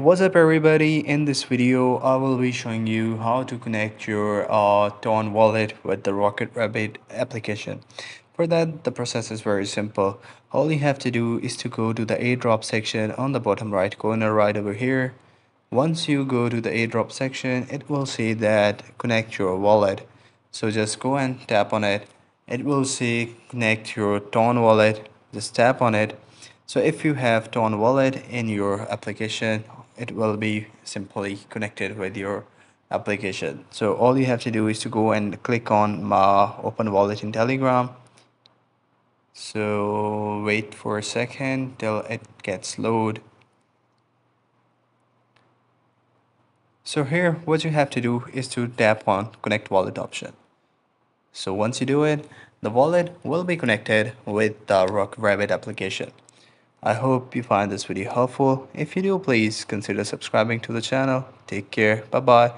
What's up everybody, in this video I will be showing you how to connect your Tron wallet with the Rocket Rabbit application. For that, the process is very simple. All you have to do is to go to the airdrop section on the bottom right corner right over here. Once you go to the airdrop section, it will say that connect your wallet. So just go and tap on it. It will say connect your Tron wallet. Just tap on it. So if you have Tron wallet in your application, it will be simply connected with your application. So all you have to do is to go and click on my open wallet in Telegram. So wait for a second till it gets load. So here what you have to do is to tap on connect wallet option. So once you do it, the wallet will be connected with the Rock Rabbit application. I hope you find this video helpful. If you do, please consider subscribing to the channel. Take care. Bye bye.